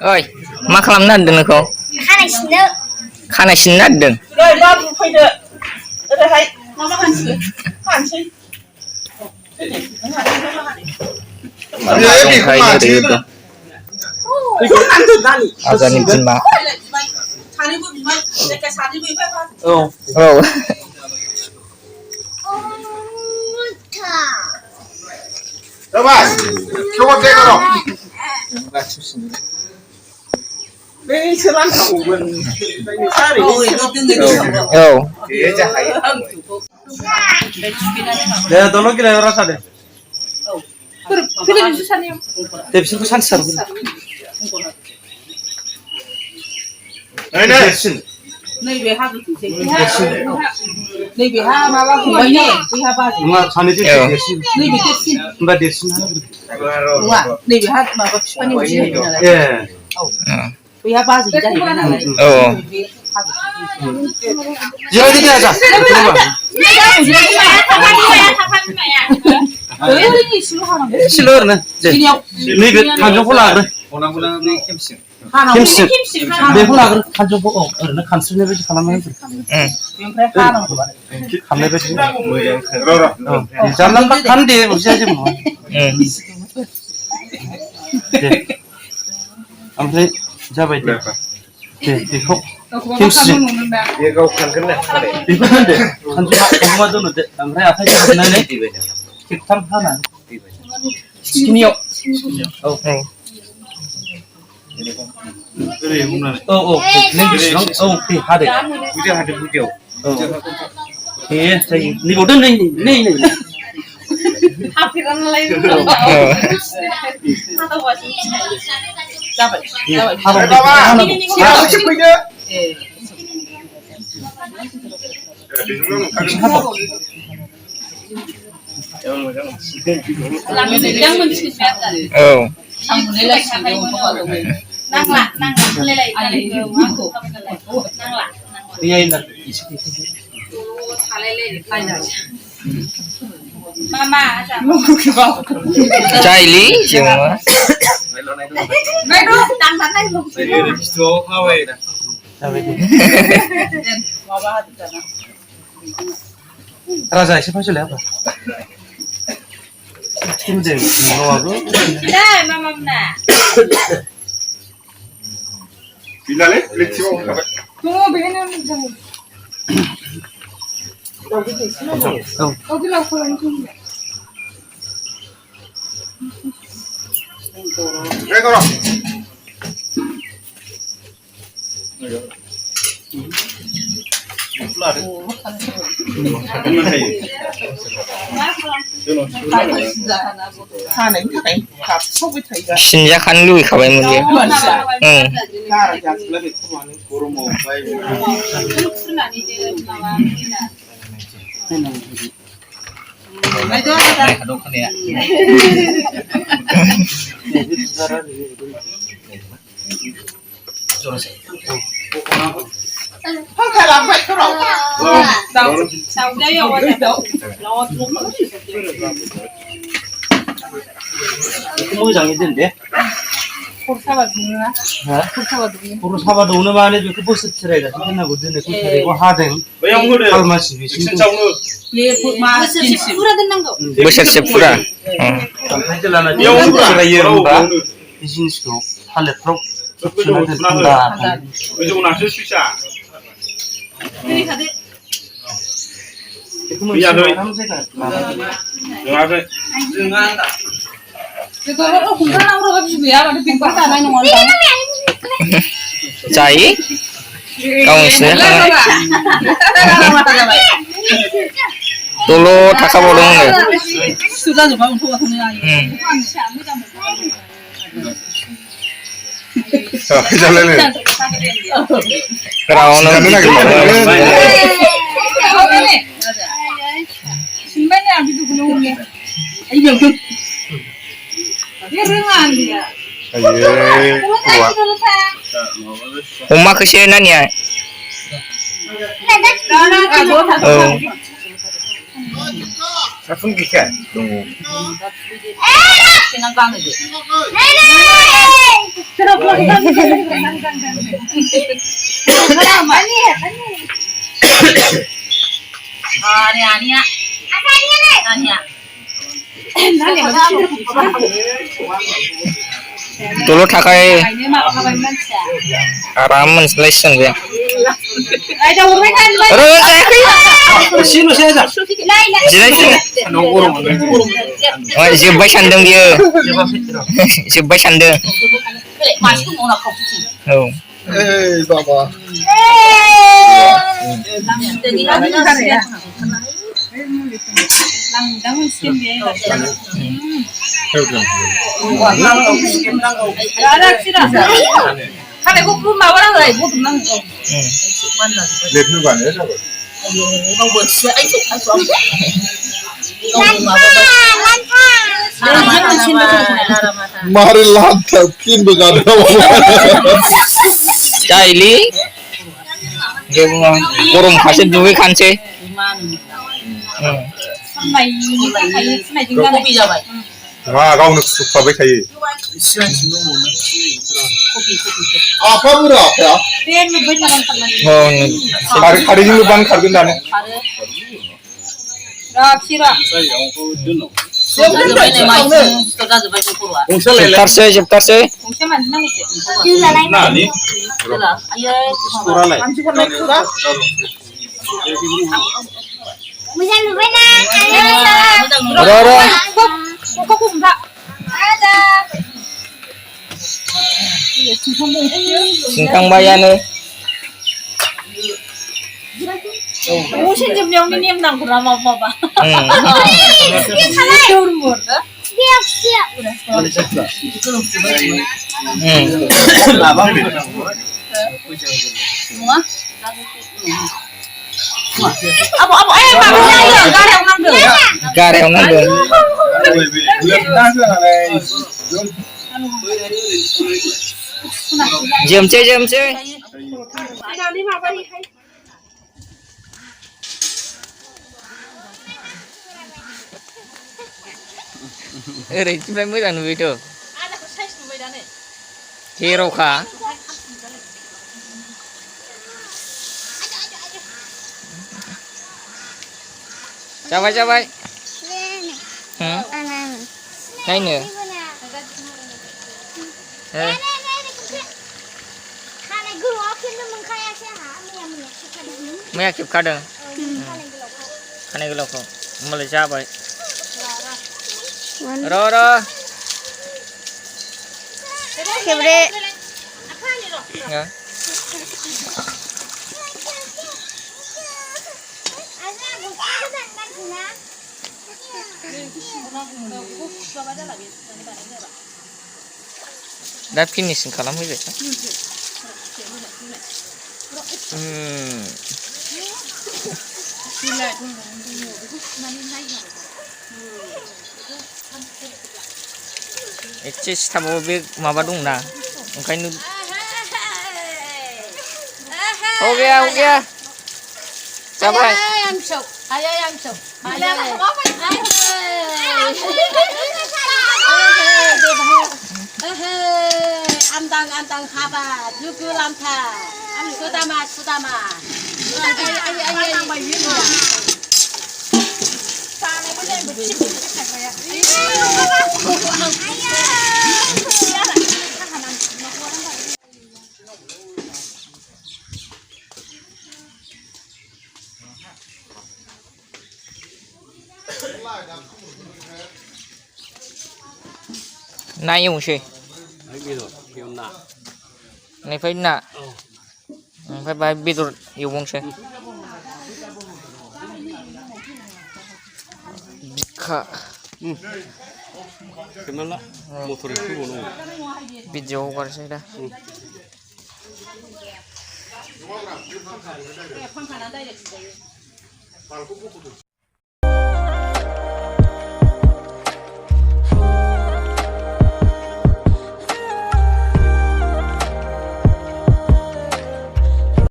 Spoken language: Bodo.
ओइ मा खालामनो नागिरदों नोंखौ खानाय सिननो नागिरदों नै बाबु फैदो ओरैहाय माबा हानसै आजानि बिमा औ Thomas, coba cek dong. Ini serang kamu cari. Oh. Iya cahaya. Ya tolong kita rasa deh. Tapi kesan ser. Ini. नैबे हा नैबे हा माबा फंबाय ने बैहा बाजै नङा सानैजों देरसिन नैबे देरसिन होमबा देरसिन नङा नैबे हा माबा बिफानि उदै होयो नालाय ए बैहा बाजै जाहैबाय नालाय औ जिरायदो दे आजा एसेल' ओरैनो नैबे खानजंखौ लाग्रो खेमसे बेखौ लाग्रो खानजंखौ औ ओरैनो खानस्रिनाय बायदि खालामनानै खामनाय बायदि जानला मोनला खान दे मोनसेया जेबो नङा दे ओमफ्राय जाबाय दे दे बेखौ खेमसे Dia kau kan kena. बेखौ दोनदो खानजङा दोनदो ओमफ्राय आखाइजों हाबनानै खेबथाम हानानै थिखिनियाव औ ओरै बुंनानै औ नों बेसेबां औ दे हादो Video ada video. औ दे जायो नैबाव दोन नै हाफेरानालाय जाबाय Siapa punya? Oh. Caili semua. Raja एसे फैसोलाय apa? Kimde न'आबो Finalnya, fleksibel. Ayo dorong. Sinjakan lu kawan dia. मोजाङै दोन दे खर' साबा दौनो माने बेखौ बोसोर फिरायगासिनो दोननांगौ दिनै खैथारिखौ हादों खालमासि बिसिम बोसोरसे फुरा ओमफ्राय जेब्लाना फिरायो होनबा बे जिनिसखौ थालिरफ्राव सोना दोन थान्दा बेखौ मोनसे आराम जायगा Cai kau isinya dulu taka bolong deh sudah juga untuk Jalan nih. Kerawan lagi. Sebenarnya abis itu gunungnya. Ayo tuh. Dia rengan dia. Aye, kuat. Uma kesini ya. Oh. 사푼 기캐. 동호. 그냥 가는 거. 들어보고 아니야. 아니야. Dulu takai araman selection ya. Sino siya dyan? Oh, jebay sandeng dia. Jebay sandeng. 맛있고 뭐나 커피. Oh. 에이, 봐봐. Kalau aku belum mau orang lain, aku tenang kok. 레뷰가 아니야, 저거. Emang buat siapa itu? 말을 한다, 핀도가 나와. Daily. Dia kurung kasih duit kan sih. Mày chúng ta bây giờ vậy. 아, 가오는 수업에 가이. 아빠보다 앞에야. Bên mình bên làm tận này. Oh, 가리진 반 가르긴다네. Rồi, khi rồi. Tôi bên này mày tôi ra rồi bây giờ cô à. sebentar sih. Không xem mình năng gì. Na, ni? Tức là ai ơi. Kuralay. Có cùng dạ. Singkang bayan nih. 오신 좀 명리님 난 그럼 봐봐. 겨울 뭐? Abo, eh, Pak, gareng nang deu. Gareng nang deu. Jam C. Ơi, chúng ta mới là người được. Hero khá. Chào vậy. Hả? Đây nữa. Đây. Mấy chụp card được. Cái này cái lộc không? Mà lại chào vậy. Rồi. Kebre. Ya. Dah finishing kalam itu kan? Eces tahu be maba dong na, mungkin nu. Ho gaya. Coba. Ayam chok. Antang khabar, juga lampa. Sudama. Này dùng gì? Này phải nạ. Phải bài biết rồi yêu vong xe. Bika. Kenal motor itu bolong. Video कर से dah.